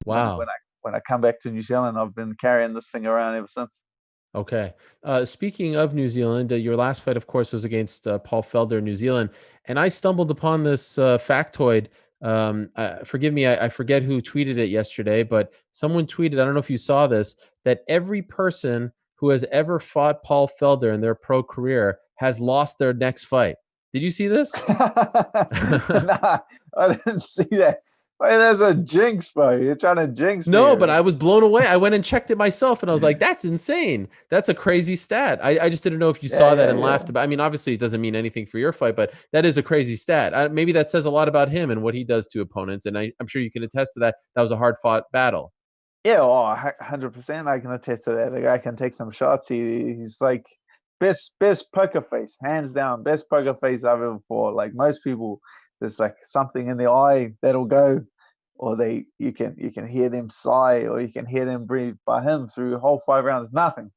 Wow. when I come back to New Zealand, I've been carrying this thing around ever since. Okay. Speaking of New Zealand, your last fight, of course, was against Paul Felder in New Zealand, and I stumbled upon this factoid. Forgive me, I forget who tweeted it yesterday, but someone tweeted, I don't know if you saw this, that every person who has ever fought Paul Felder in their pro career has lost their next fight. Did you see this? Nah, I didn't see that. Wait, there's a jinx, bro. You're trying to jinx me No, but here. I was blown away. I went and checked it myself and I was like, that's insane. That's a crazy stat. I just didn't know if you Yeah, saw that yeah, and yeah. laughed about. I mean, obviously it doesn't mean anything for your fight, but that is a crazy stat. Maybe that says a lot about him and what he does to opponents. And I'm sure you can attest to that. That was a hard fought battle. Yeah, 100%. I can attest to that. The guy can take some shots. He's like best poker face, hands down, best poker face I've ever fought. Like most people, there's like something in the eye that'll go, or you can hear them sigh, or you can hear them breathe. By him through the whole 5 rounds, nothing.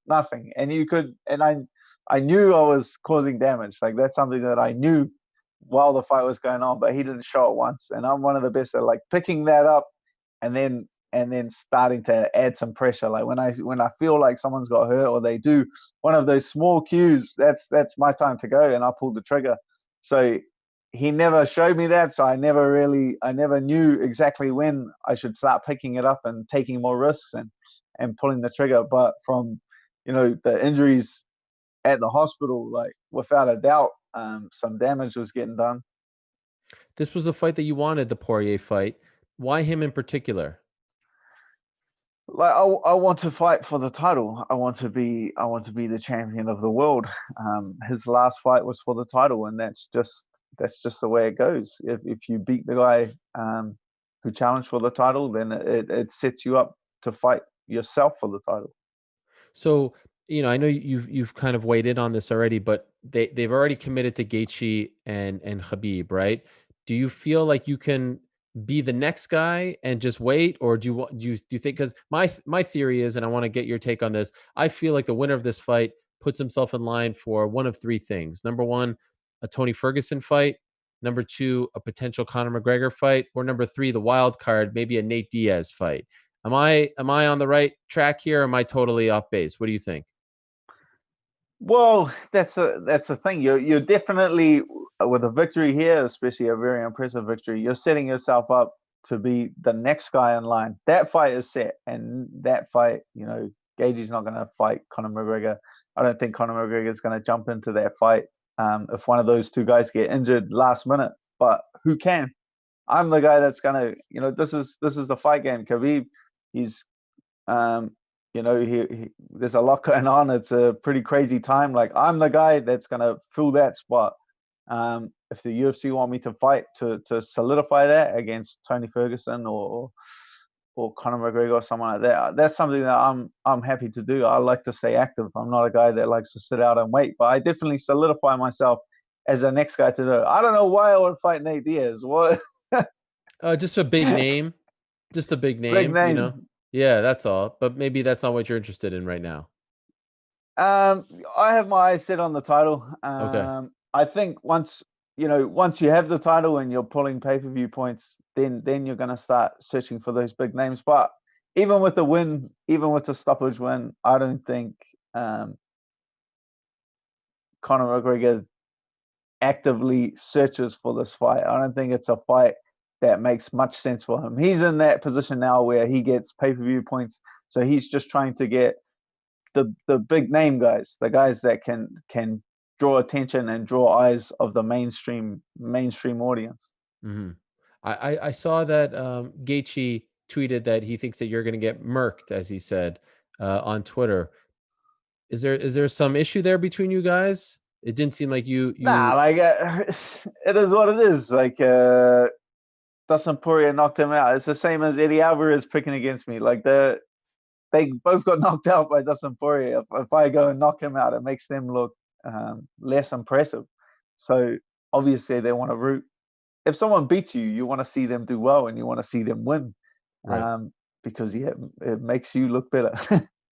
And I knew I was causing damage. Like that's something that I knew while the fight was going on, but he didn't show it once. And I'm one of the best at like picking that up and then starting to add some pressure. Like when I feel like someone's got hurt or they do one of those small cues, that's my time to go, and I pull the trigger. So he never showed me that, so I never knew exactly when I should start picking it up and taking more risks and pulling the trigger. But from the injuries at the hospital, like without a doubt, some damage was getting done. This was a fight that you wanted, the Poirier fight. Why him in particular? Like I want to fight for the title. I want to be the champion of the world. His last fight was for the title, and that's just the way it goes. If you beat the guy who challenged for the title, then it sets you up to fight yourself for the title. So, I know you've kind of weighed in on this already, but they've already committed to Gaethje and Khabib, right? Do you feel like you can be the next guy and just wait, or do you think? Because my theory is, and I want to get your take on this. I feel like the winner of this fight puts himself in line for one of three things. Number one, a Tony Ferguson fight. Number two, a potential Conor McGregor fight, or number three, the wild card, maybe a Nate Diaz fight. Am I on the right track here? Or am I totally off base? What do you think? Well, that's the thing. You're definitely with a victory here, especially a very impressive victory. You're setting yourself up to be the next guy in line. That fight is set, and that fight, Gage's not going to fight Conor McGregor. I don't think Conor McGregor is going to jump into that fight if one of those two guys get injured last minute. But who can? I'm the guy that's going to, this is the fight game. Khabib, he's um, there's a lot going on. It's a pretty crazy time. Like I'm the guy that's gonna fill that spot. If the UFC want me to fight to solidify that against Tony Ferguson or Conor McGregor or someone like that, that's something that I'm happy to do. I like to stay active. I'm not a guy that likes to sit out and wait, but I definitely solidify myself as the next guy to do. I don't know why I would fight Nate Diaz. What? Just a big name, just a big Big name. name. Yeah, that's all. But maybe that's not what you're interested in right now. I have my eyes set on the title. Okay. I think once you have the title and you're pulling pay-per-view points, then you're gonna start searching for those big names. But even with the win, even with the stoppage win, I don't think Conor McGregor actively searches for this fight. I don't think it's a fight that makes much sense for him. He's in that position now where he gets pay-per-view points, so he's just trying to get the big name guys, the guys that can draw attention and draw eyes of the mainstream audience. hmm I saw that Gaethje tweeted that he thinks that you're going to get murked, as he said on Twitter. Is there some issue there between you guys? It didn't seem like Nah, you. like it is what it is. Like Dustin Poirier knocked him out. It's the same as Eddie Alvarez picking against me. Like they both got knocked out by Dustin Poirier. If I go and knock him out, it makes them look less impressive. So obviously they want to root. If someone beats you, you want to see them do well and you want to see them win, Right. because yeah, it makes you look better.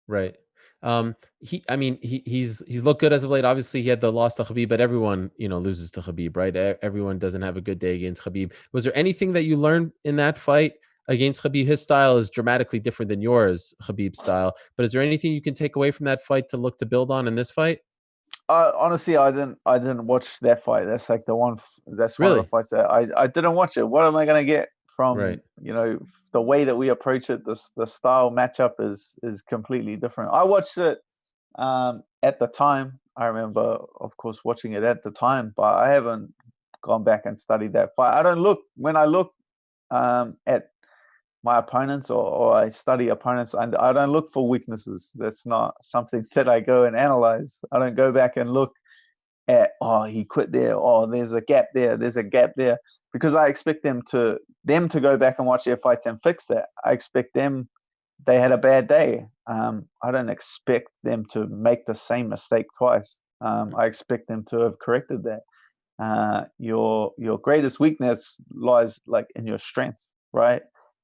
Right. I mean, he's looked good as of late. Obviously, he had the loss to Khabib, but everyone, loses to Khabib, right? Everyone doesn't have a good day against Khabib. Was there anything that you learned in that fight against Khabib. His style is dramatically different than yours, Khabib's style. But is there anything you can take away from that fight to look to build on in this fight? Honestly, I didn't watch that fight. That's like the one. That's one of the Really? fights that I didn't watch it. What am I gonna get Right. from the way that we approach it? The style matchup is completely different. I watched it at the time. I remember, of course, watching it at the time, but I haven't gone back and studied that fight. I don't look when I look at my opponents or I study opponents, and I don't look for weaknesses. That's not something that I go and analyze. I don't go back and look at, oh, he quit there, oh, there's a gap there, there's a gap there, because I expect them to go back and watch their fights and fix that. I expect them, they had a bad day. I don't expect them to make the same mistake twice. I expect them to have corrected that. Your greatest weakness lies like in your strengths, right?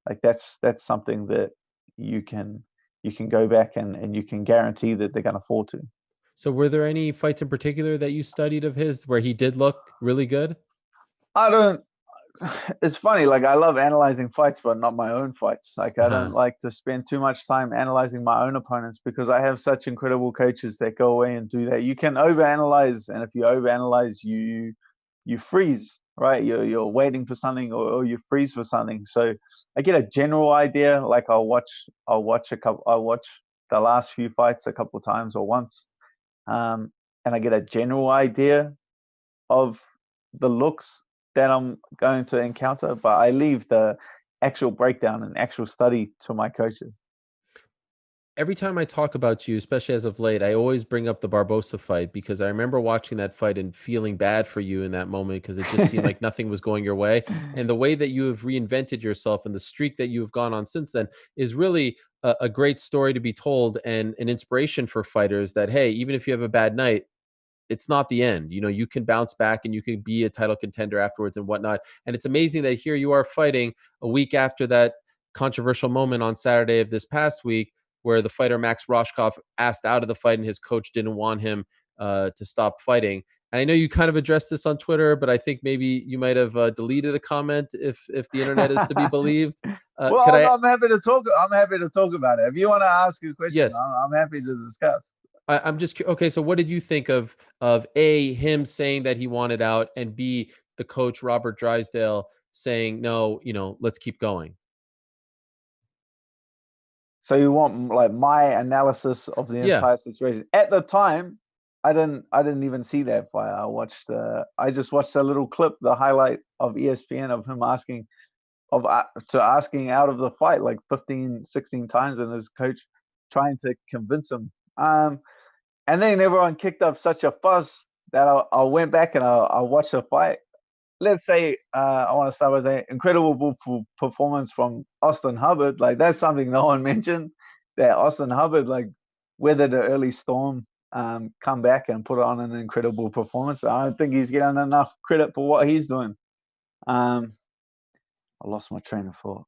Like that's something that you can you can go back and you can guarantee that they're going to fall to. So were there any fights in particular that you studied of his where he did look really good? I don't. It's funny. Like I love analyzing fights, but not my own fights. Like I don't Uh-huh. like to spend too much time analyzing my own opponents because I have such incredible coaches that go away and do that. You can overanalyze, and if you overanalyze, you freeze, right? You're waiting for something, or you freeze for something. So I get a general idea. Like I'll watch the last few fights a couple of times or once, and I get a general idea of the looks that I'm going to encounter, but I leave the actual breakdown and actual study to my coaches. Every time I talk about you, especially as of late, I always bring up the Barbosa fight because I remember watching that fight and feeling bad for you in that moment because it just seemed like nothing was going your way. And the way that you have reinvented yourself and the streak that you have gone on since then is really a great story to be told and an inspiration for fighters that, hey, even if you have a bad night, it's not the end. You know, you can bounce back and you can be a title contender afterwards and whatnot. And it's amazing that here you are fighting a week after that controversial moment on Saturday of this past week, where the fighter Max Roshkov asked out of the fight and his coach didn't want him to stop fighting. And I know you kind of addressed this on Twitter, but I think maybe you might have deleted a comment if the internet is to be believed. Well, Could I? I'm happy to talk. I'm happy to talk about it. If you want to ask a question, Yes. I'm happy to discuss. I'm just okay. So, what did you think of a him saying that he wanted out, and b the coach Robert Drysdale saying no? You know, let's keep going. So you want like my analysis of the Yeah, entire situation? At the time, I didn't even see that fight. I just watched a little clip, the highlight of ESPN of him asking out of the fight like 15, 16 times, and his coach trying to convince him. And then everyone kicked up such a fuss that I went back and I watched the fight. Let's say I want to start with an incredible performance from Austin Hubbard. Like that's something no one mentioned. That Austin Hubbard like weathered the early storm, come back and put on an incredible performance. I don't think he's getting enough credit for what he's doing. Um, I lost my train of thought.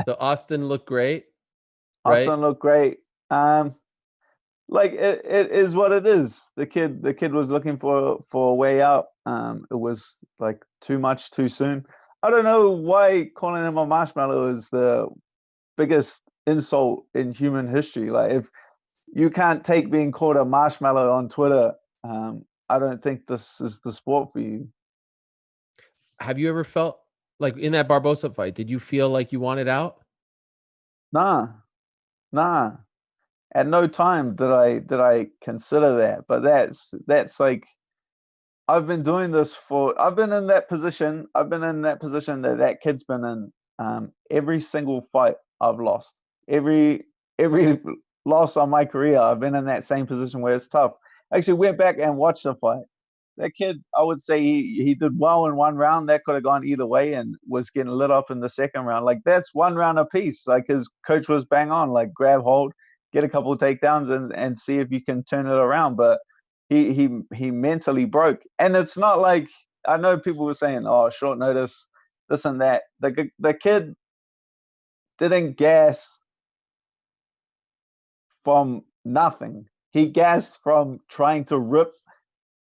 so Austin looked great, right? Austin looked great. Um, like it is what it is. The kid was looking for a way out. It was like too much too soon. I don't know why calling him a marshmallow is the biggest insult in human history. Like if you can't take being called a marshmallow on Twitter, I don't think this is the sport for you. Have you ever felt like in that Barbosa fight? Did you feel like you wanted out? Nah, nah. At no time did I consider that. But that's like I've been doing this for. I've been in that position. I've been in that position that kid's been in. Every single fight I've lost, every loss on my career, I've been in that same position where it's tough. I actually went back and watched the fight. That kid, I would say he did well in one round. That could have gone either way, and was getting lit up in the second round. Like that's one round apiece. Like his coach was bang on. Like grab hold, get a couple of takedowns, and see if you can turn it around. But he mentally broke, and it's not like I know people were saying, "Oh, short notice, this and that." The kid didn't gas from nothing. He gassed from trying to rip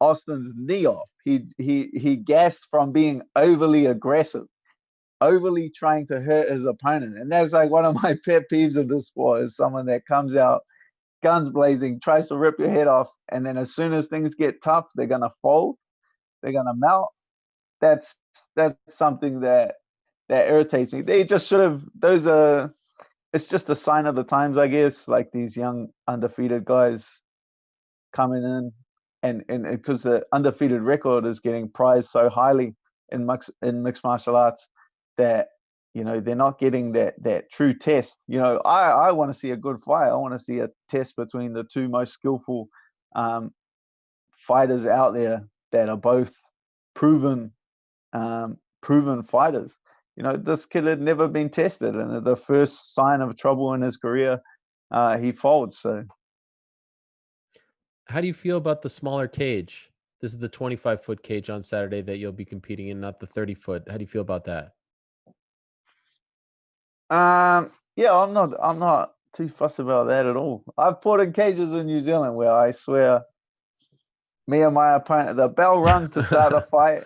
Austin's knee off. He gassed from being overly aggressive. overly trying to hurt his opponent. And that's like one of my pet peeves of this sport is someone that comes out guns blazing, tries to rip your head off, and then as soon as things get tough, they're gonna fold, they're gonna melt. That's that's something that irritates me. They just should have. Those are. It's just a sign of the times, I guess. Like these young undefeated guys coming in, and because the undefeated record is getting prized so highly in mixed martial arts, that they're not getting that true test. I want to see a good fight. I want to see a test between the two most skillful um, fighters out there that are both proven proven fighters. This kid had never been tested, and at the first sign of trouble in his career, he folds. So How do you feel about the smaller cage? This is the 25-foot cage on Saturday that you'll be competing in, not the 30-foot. How do you feel about that? yeah, I'm not too fussed about that at all. I've fought in cages in New Zealand where I swear me and my opponent, the bell rung to start the fight.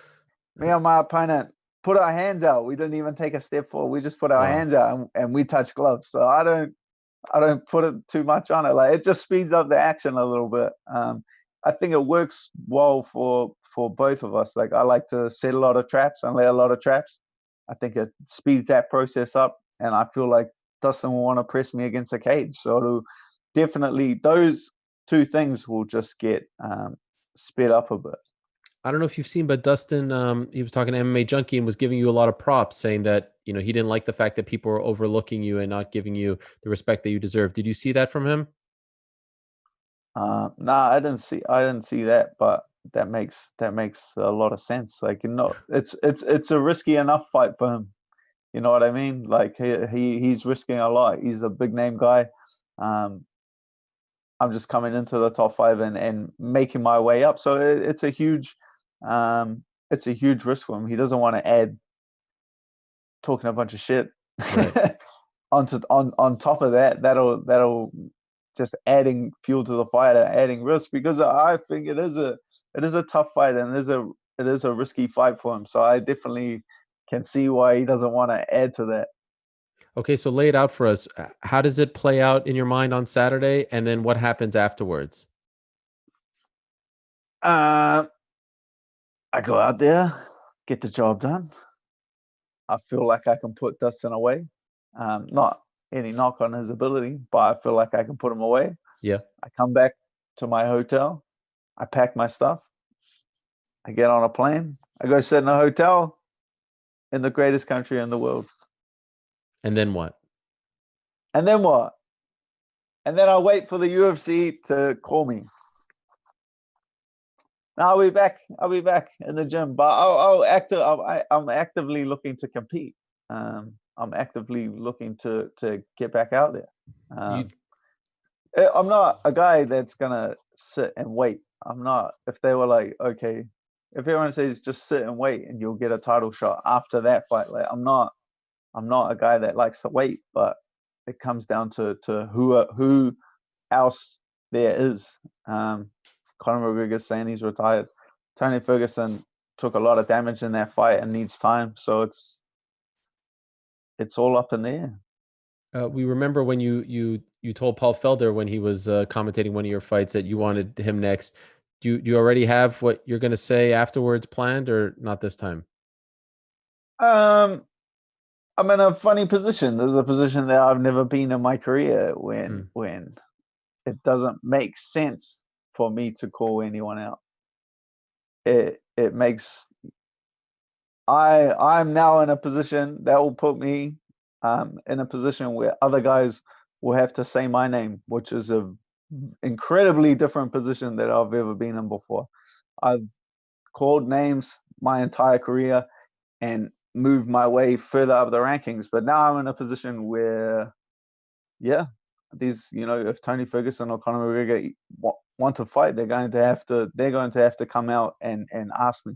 Me and my opponent put our hands out. We didn't even take a step forward. We just put our Wow. hands out and we touch gloves. So I don't put it too much on it. Like it just speeds up the action a little bit. I think it works well for both of us. Like I like to set a lot of traps and lay a lot of traps. I think it speeds that process up, and I feel like Dustin will want to press me against the cage. So it'll definitely those two things will just get sped up a bit. I don't know if you've seen, but Dustin, he was talking to MMA Junkie and was giving you a lot of props, saying that he didn't like the fact that people were overlooking you and not giving you the respect that you deserve. Did you see that from him? Nah, I didn't see that, but that makes a lot of sense. Like it's a risky enough fight for him. You know what I mean? Like he's risking a lot. He's a big name guy. Um, I'm just coming into the top five and making my way up. So it's a huge risk for him. He doesn't want to add talking a bunch of shit Right. on top of that. That'll just adding fuel to the fire, adding risk, because I think it is a tough fight, and it is a risky fight for him. So I definitely can see why he doesn't want to add to that. Okay, so lay it out for us. How does it play out in your mind on Saturday, and then what happens afterwards? Uh, I go out there, get the job done. I feel like I can put Dustin away. Not any knock on his ability, but I feel like I can put him away. Yeah. I come back to my hotel. I pack my stuff. I get on a plane. I go sit in a hotel in the greatest country in the world. And then what? And then what? And then I'll wait for the UFC to call me. Now I'll be back. I'll be back in the gym, but I'm actively looking to compete. I'm actively looking to get back out there. You I'm not a guy that's gonna sit and wait. I'm not. If they were like, okay, if everyone says just sit and wait and you'll get a title shot after that fight, like I'm not. I'm not a guy that likes to wait. But it comes down to who else there is. Conor McGregor's saying he's retired. Tony Ferguson took a lot of damage in that fight and needs time. So it's all up in the air. we remember when you told Paul Felder when he was commentating one of your fights that you wanted him next. Do you already have what you're going to say afterwards planned, or not this time? Um, I'm in a funny position. There's a position that I've never been in my career when Mm. when it doesn't make sense for me to call anyone out. It makes I'm now in a position that will put me in a position where other guys will have to say my name, which is a incredibly different position that I've ever been in before. I've called names my entire career and moved my way further up the rankings, but now I'm in a position where, yeah, if Tony Ferguson or Conor McGregor want to fight, they're going to have to come out and ask me.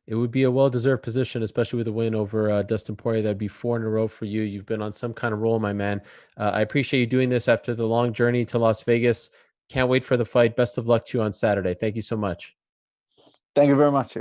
It would be a well-deserved position, especially with a win over Dustin Poirier. That'd be 4 in a row for you. You've been on some kind of roll, my man. I appreciate you doing this after the long journey to Las Vegas. Can't wait for the fight. Best of luck to you on Saturday. Thank you so much. Thank you very much.